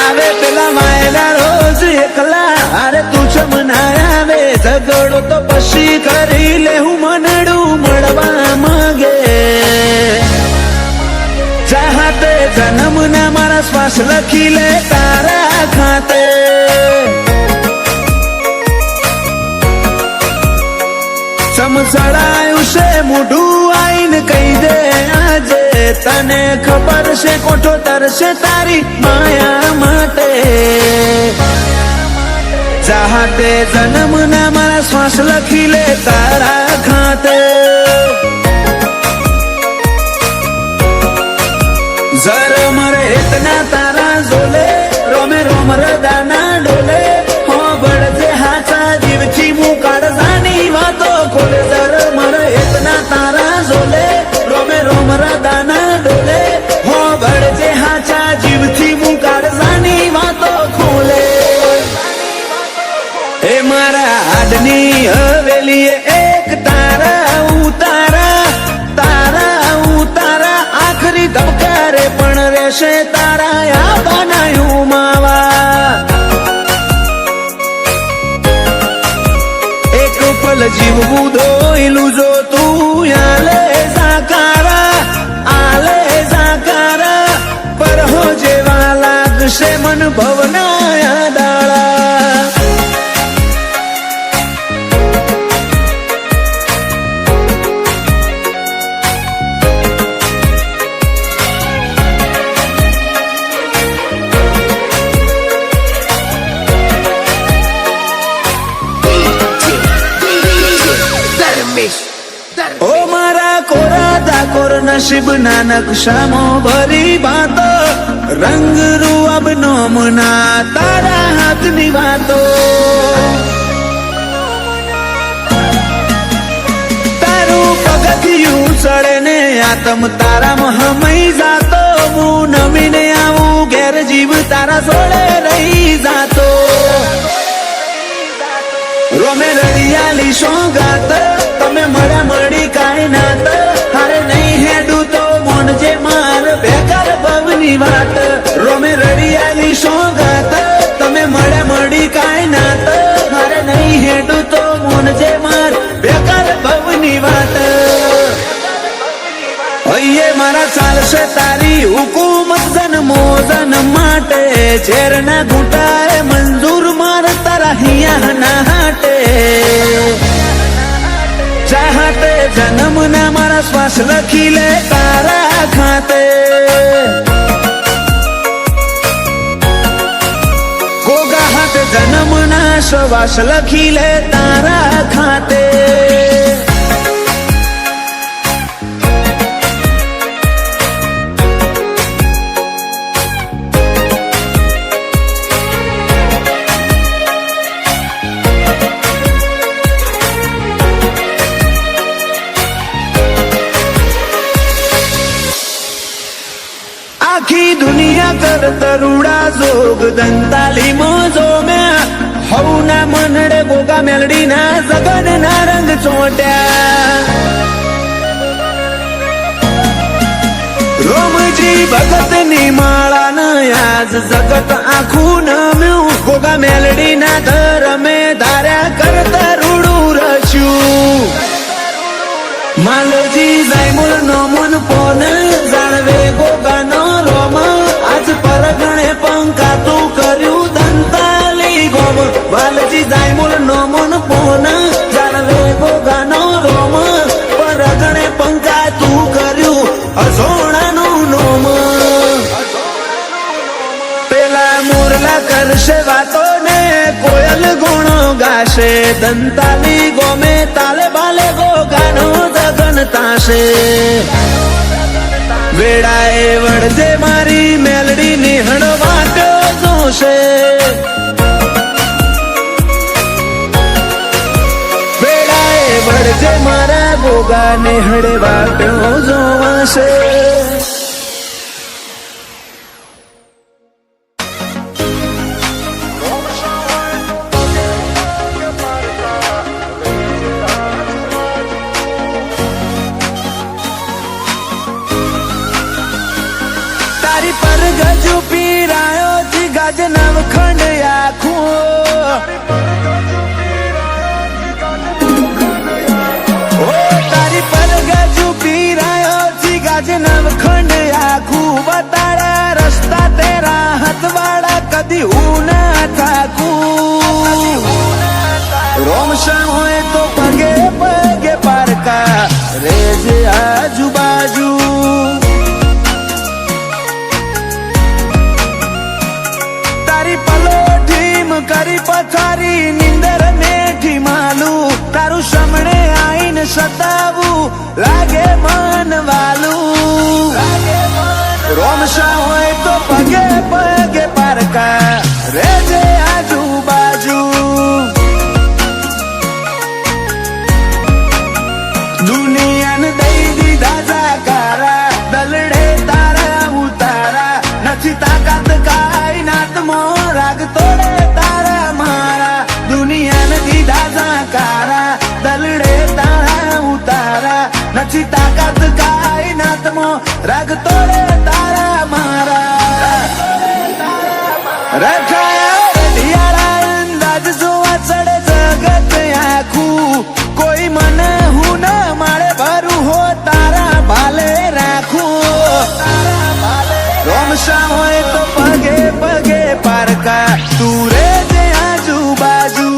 આવે પેલા માયના રોજ એકલા, અરે તું ચમના આવે ઝઘડો તો પછી કરી લે હું મનડું મળવા માંગે. ચાહતે જન્મના મારા શ્વાસ લખી લે તારા ખાતે. સમસડાયું છે મોઢું આઈને કહી દે આજે, તને ખબર છે કોઠો તરશે તારી માયા માટે. ચાહતે જન્મના મારા શ્વાસ લખી લે તારા ખાતે. જર મરે ઇતના તારા ઝોલે, રોમે રોમ રદાના ડોલે. હો બળજે હાચા જીવથી મું કાળજાની વાતો ખોલે. જર મરે ઇતના તારા ઝોલે, રોમે રોમ રદાના ડોલે. હો બળજે હાચા જીવથી મું કાળજાની વાતો ખોલે. એ મારા હાડની હવેલીએ એક તારા ઉતારા, તારા ઉતારા આખરી ધબકારે પણ રહેશે તારા આ બનાયું માવા. એક પલ જીવવું દોયલું જો તું આલે સાકારા, આલે સાકારા. પર હો જેવા લાગશે મન ભવના દાળા. ઓ મારા કોરા ડાકોર નસીબના નકશામાં ભરી વાતો, રંગ રૂઅબ નોમના તારા હાથની વાતો. તારું પગથિયું ચડે ને આતમ તારામાં હમઈ જાતો. હું નમીને આવું ઘેર જીવ તારા જોડે રહી જાતો. રોમે રડિયાલી સોગાત, તમે મળ્યા મળી કાંઈ નાત. હારે નહીં હેડું તો મોનજે માર બેકાર ભવની વાત. રોમે રડિયાલી સોગાત, તમે મળ્યા મળી કાંઈ નાત. હારે નહીં હેડું તો મોનજે માર બેકાર ભવની વાત. હૈયે મારા ચાલશે તારી હુકુમત જન્મો જન્મ માટે. ઝેરના ઘૂંટાએ મંજૂર માર તારા હિયા ના હાટે. ચાહતે જન્મના મારા શ્વાસ લખી લે તારા ખાતે. ગોગા હાથે જન્મના શ્વાસ લખી લે તારા ખાતે. આખી દુનિયા કર તરુડા જોગ દંતાલી મોજો મેં હવના મનડે ગોગા મેલડી ના સગન ના રંગ ચોટ્યા. રોમજી ભગત ની માળા ન આજ જગત આખું નમ્યું. ગોગા મેલડી ના ધરમે ધાર્યા કરતા રૂડું રચ્યું. માલજી જાયમુલ નો મન પોન જાણવે ગોગા નો રોમ. આજ પરગણે પંકાતું કર્યું દંતાલી ગોમ. વાલજી જાયમુલ નો મન પોન જાણવે ગોગા નો રોમ. પરગણે પંકાતું કર્યું અસોણાનું નોમ. પેલા મોરલા કરશે વાતો ને કોયલ ગુણો ગાશે. દંતાલી ગોમે તાલે બાલે ગોગાનો જગન તાશે. વેળાએ વળજે મારી મેલડી નિહણ વાટો જોશે. વેળાએ વળજે મારા ગોગા નિહળ વાટો જોવાશે. તારી પર ગજુ પીરાયો જીગા તારી પલોઠીમ કરી પથારી નિંદર મેઠી માલું તારું સામણે આઈને સતાવું લાગે મન વાલું રોમશા હોય તો પગે પગે પારકા રેજે આજુબાજુ દુનિયાને દઈ દીધા જાકારા દલડે તારા ઉતારા નથી તાકાત કાયનાતમાં રાગ તોડે તારા મારા દુનિયાને દીધા જાકારા દલડે તારા ઉતારા નથી તાકાત કાયનાતમાં રાગ તોડે તારા મારા રખાયા રઢિયાળા અંદાજ જોવા ચડે જગત આખું કોઈ મને હું ન માળે ભરું હો તારા ભાલે રાખું રોમશા હોય તો પગે પગે પારકા તું રેજે આજુબાજુ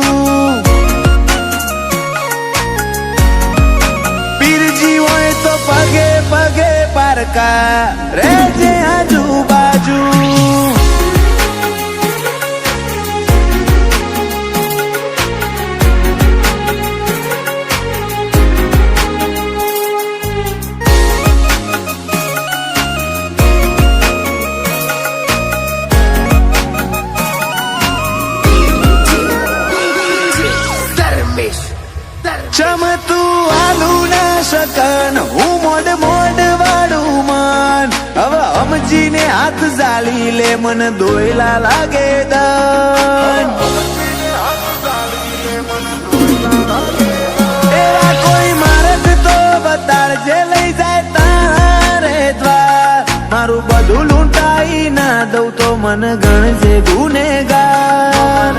પીરજી હોય તો પગે પગે પારકા રેજે આજુબાજુ ચમતું આલુ ના શકન હું મોડ મોડ વાળું મન હવે સમજીને હાથ ઝાલી લે મન દોયલા લાગે દન એવા કોઈ માર્ગ તો બતાડજે લઈ જાય તારે દ્વાર મારું બધું લૂંટાઈ ના દઉં તો મન ગણજે ગુનેગાર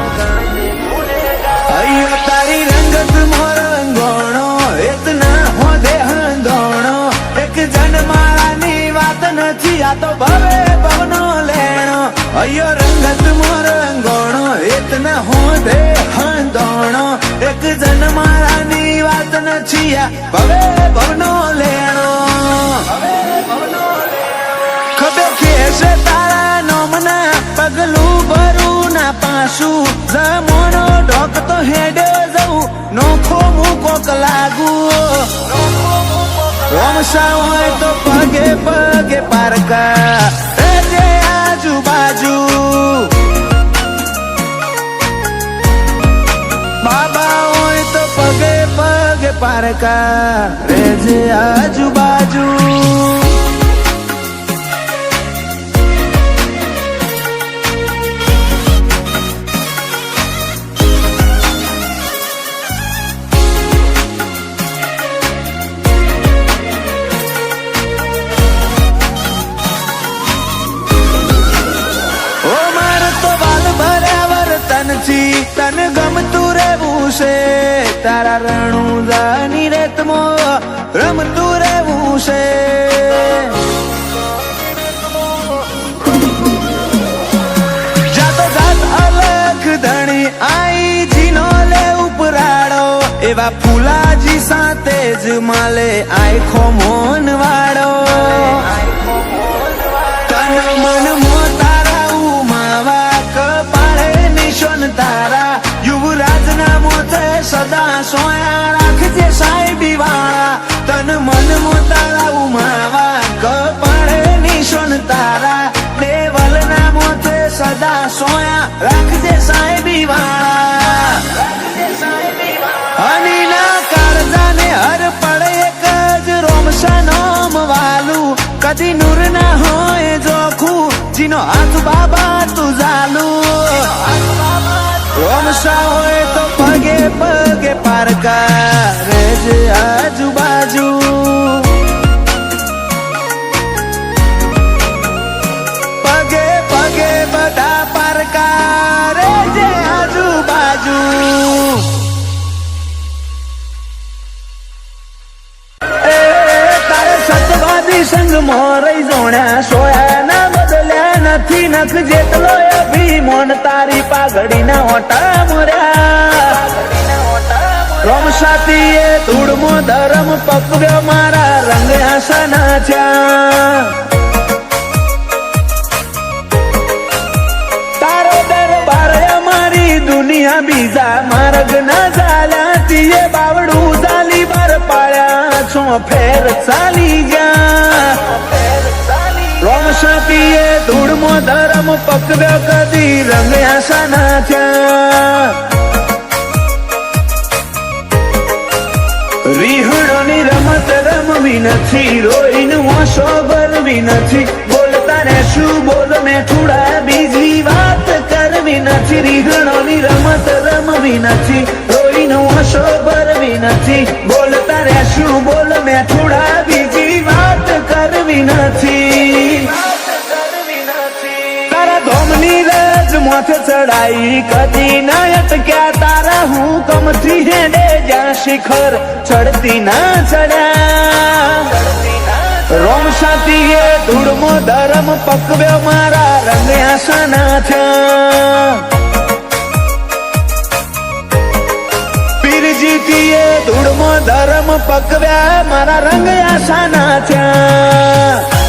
અయ్యో તારી રંગત મોર રંગોણો એતના હોદે હંધોણો એક જનમાળાની વાત નથી આ તો ભવે ભવનો લેણો અయ్యో રંગત મોર રંગોણો એતના હોદે હંધોણો એક જનમાળાની વાત નથી આ ભવે ભવનો લેણો ખબે ખેસે તારા નોમના પગલું ભરું ના પાછું જમોનો ઢોક તો હેડે જવું નોખો મૂકોક લાગુ રોમશા હોય તો પગે પગે પારકા રેજે આજુબાજુ બાબા હોય તો પગે પગે પારકા રેજે આજુબાજુ તન ગમતું રહેવું છે તારા રણુદાની રેતમાં રમતું રહેવું છે જાતો જાત અલગ ધણી આઈ જીનો લે ઉપરાડો એવા ફૂલાજી સાથે જ માલે આખો મોન વાળો તન મન મો તારા ઉમાવા કપાળે નિશાન તારા યુવરાજ ના મોતે સદા સોયા રાખજે સાહેબી વાળા તન મન મો તારા ઉમાવા કપાળે નિશાન તારા દેવલ ના મોતે સદા સોયા રાખજે સાહેબી વાળા હની ના કાળજાને હર પડે એક જ રોમશા નામ વાલું કદી નૂર ના હોય જોખું જીનો હાથ બાબા તું ઝાલું રોમશા હોય તો પગે પગે પારકા રેજે આજુબાજુ પગે પગે બધા પારકા રેજે આજુબાજુ સંગ મોરઈ જોણ્યા સોયા ના બદલ્યા નથી નખ જેટલો અભિમાન તારી પાઘડી ના ઓટા મોર્યા રોમશાતી એ ધૂળમો ધરમ પકવ્યો મારા રંગ આસના છ્યા તારો દર दुनिया बीजा मार्ग ना झाल्या तिये बावडू झाली बार पाळ्या छो फेर चाली जा रोमशातीये धूळमो धरम पकव्यो कधी रंग्या सणाच्या રીહણોની રમત રમવી નથી રોઈને વાંસો ભરવી નથી બોલતા ને શું બોલ મેં થોડા બીજી વાત કરવી નથી રીહણોની રમત રમવી નથી રોઈને વાંસો ભરવી નથી બોલતા ને શું બોલ મેં થોડા બીજી વાત કરવી નથી તારા ધોમની રજ માથે ચડાઈ કદી ના અટક્યા તારા હુકમથી હેડે જ્યાં શિખર ચડતી ના ચડ્યા રોમ સાથીએ ધૂળમો ધરમ પકવ્યો મારા રંગ્યા સના થયા પીરજીતીએ ધૂળમો ધરમ પકવ્યા મારા રંગ્યા સના થયા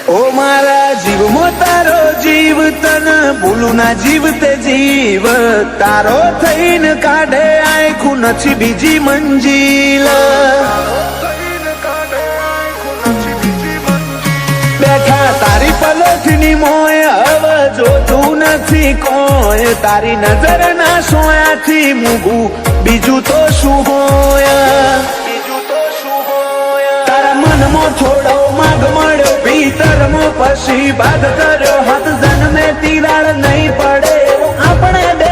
ઓ મારા જીવમાં તારો જીવ તન ભૂલું ના જીવતે જીવ તારો થઈને કાઢે આખું નથી બીજી મંજિલ બેઠા તારી પલોઠની મોય હવે જોતું નથી કોઈ તારી નજર ના સોયાથી મૂગું બીજું તો શું હોય મનમાં થોડો માગ મળ્યો ભીતરમાં પછી બાદ કર્યો હાથ જન્મે તિરાડ નહીં પડે આપણે બે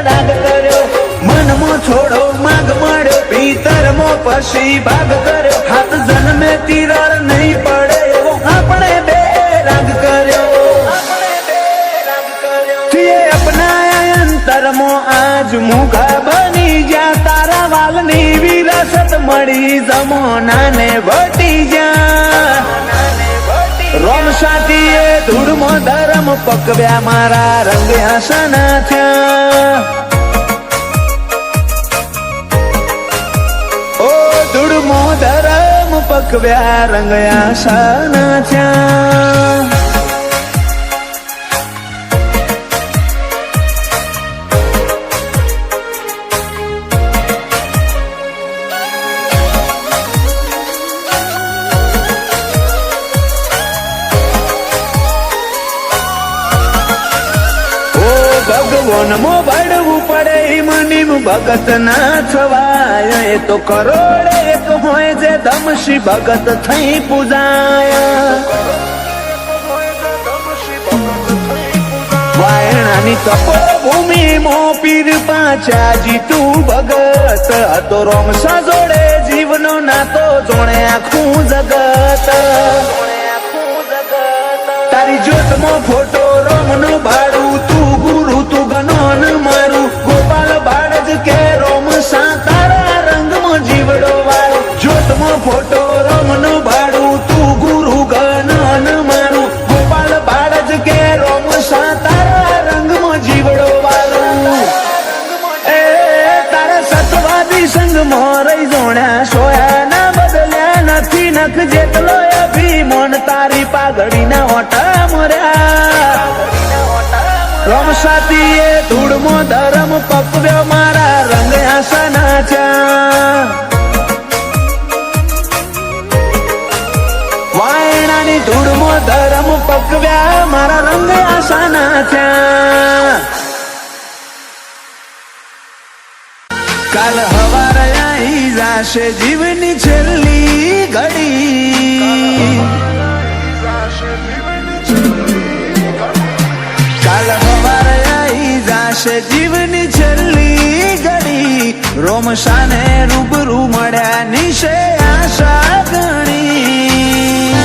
રાગ કર્યો મનમાં થોડો માગ મળ્યો ભીતરમાં પછી બાદ કર્યો હાથ જન્મે તિરાડ નહીં પડે આપણે બે રાગ કર્યો અપનાયા અંતરમાં આજ મુખા બની જા તારા વાલની વિરાસત મળી જમોનાને વટી જા રોમ સાથીએ ધૂળમો ધરમ પકવ્યા મારા રંગ્યા સના થયા ઓ ધૂળમો ધરમ પકવ્યા રંગ્યા સના થયા ભગવાનમાં બળવું પડે મનીમ ભગત ના થવાય એ તો કરોડે એક હોય જે દમશી ભગત થઈ પૂજાય વાયણાની તપોભૂમિ મો પીર પાછા જીતું ભગત હતો રોમસા જોડે જીવનો નાતો જોણે આખું જગત તારી જ્યોતમાં ફોટો રોમનો ભાડું તું ગુરુ તું ગનોન મારું ગોપાલ બાળજ કે રોમ સા તારા રંગમાં જીવડો વાળો જ્યોતમાં ફોટો રોમનો ભાડું તું ગુરુ ગનોન મારું ગોપાલ બાળજ કે રોમ સા તારા રંગમાં જીવડો વાળો એ તારા સતવાદી સંગમાં રહી જોણ્યા સોયા ના બદલ્યા નથી નખ જેટલો અભિમાન તારી પાઘડીના ઓટા મર્યા રોમ સાથીએ ધૂળમો ધરમ પકવ્યો મારા રંગ્યા સના થયા વાયણાની ધૂળમો ધરમ પકવ્યા મારા રંગ્યા સના થયા કાલ હવારે આવી જાશે જીવની છેલ્લી ઘડી કાલ હવારે આવી જાશે જીવની છેલ્લી ઘડી રોમશાને રૂબરૂ મળ્યા નિશે આશા ગણી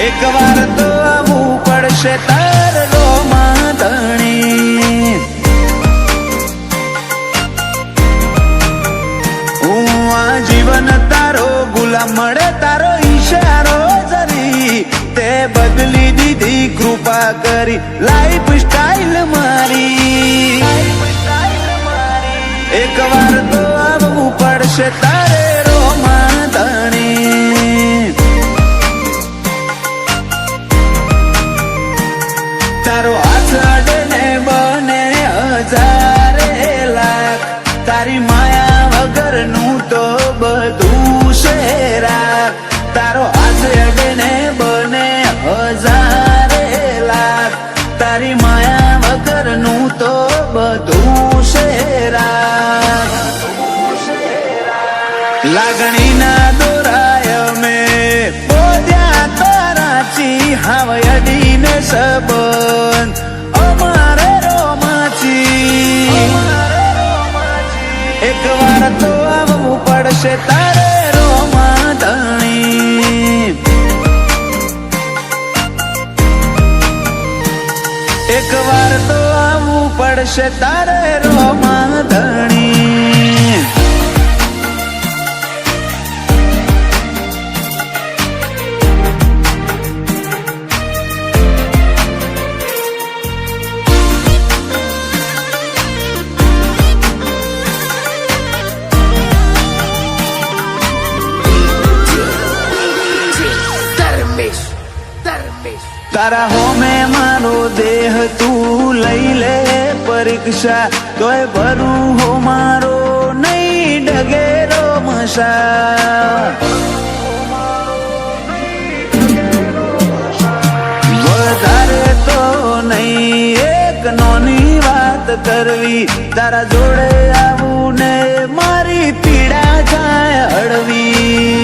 એક વાર તો આવવું પડશે તાર રોમા ધણી હું આ જીવન તારો ગુલામ મળે તારો ઈશારો જરી તે બદલી દીધી કૃપા કરી લાઈફ સ્ટાઈલ મારી એક વાર તો આવવું પડશે તારે રોમા ધણી તારો હાથ અડે ને બને હજારે લાખ તારી માયા વગરનું તો બધું છે રાખ તારો હાથ અડે ને બને હજારે લાખ તારી માયા વગરનું તો બધું છે રાખ લાગણીના દોરાય મેં બોધ્યા તારાચી હાવ અડીને સંબંધ અમારે રોમાચી એક વાર તો આવવું પડશે તારે રોમા ધણી એક વાર તો આવવું પડશે તારે રોમા ધણી તારા હોમે મારો દેહ તું લઈ લે પરીક્ષા તોય ભરું હો મારો નહીં ડગેરો મસા વધારે તો નહીં એક નોની વાત કરવી તારા જોડે આવું ને મારી પીડા જાય હળવી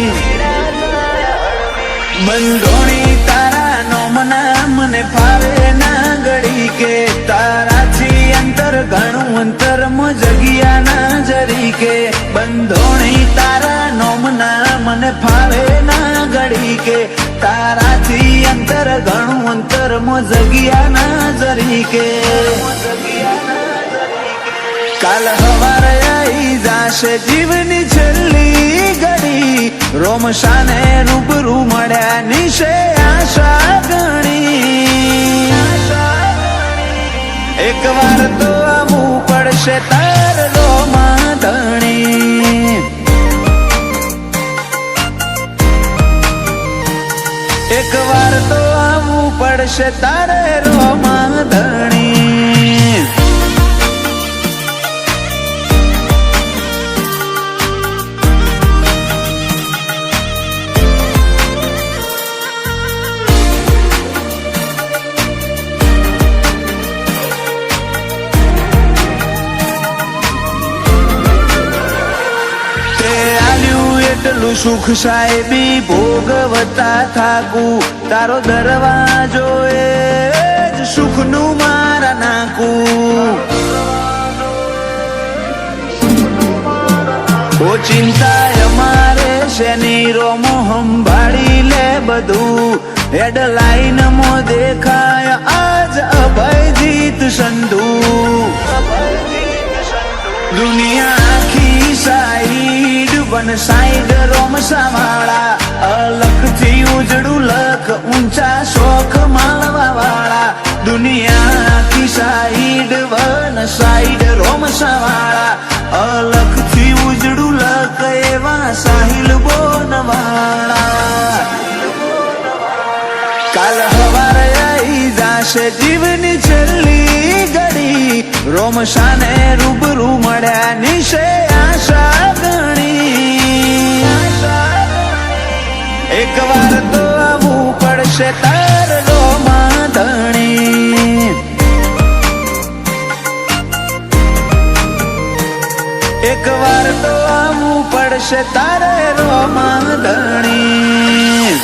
બંધોણી તારા નો મના મને ફાવે ના ગળી કે તારાથી અંતર ઘણું અંતર જગ્યા ના જરી કે બંધોણી તારા નો મના મને ફાવે ના ગળી કે તારાથી અંતર ઘણું અંતર જગ્યા ના જરી કે કાલ હવારે આવી જાશે જીવની છેલ્લી ઘડી રોમશાને રૂબરૂ મળ્યા નિશે આશા ગણી એક વાર તો આવવું પડશે તાર રોમા ધણી એક વાર તો આવવું પડશે તારે રોમા ધણી એટલું સુખ સાહેબી ભોગવતા થાકું તારો દરવાજો એ જ સુખનું મારા નાખું ઓ ચિંતા અમારે શેની રોમો સંભાળી લે બધું હેડલાઈન મો દેખાય આજ અભયજીત સંધુ દુનિયા આખી સાઈડ વન સાઈડ રોમસા વાળા અલખથી ઉજળું લખ ઊંચા શોખ માળવા વાળા દુનિયા આખી સાઈડ વન સાઈડ રોમસા વાળા અલખથી ઉજળું લખ એવા સાહિલ બોન વાળા કાલ હવારે આવી જાશે જીવની છેલ્લી ઘડી રોમશાને રૂબરૂ મળ્યા નિશે આશા ગણી એક વાર તો આવવું પડશે તાર રોમા ધણી એક વાર તો આવવું પડશે તારે રોમા ધણી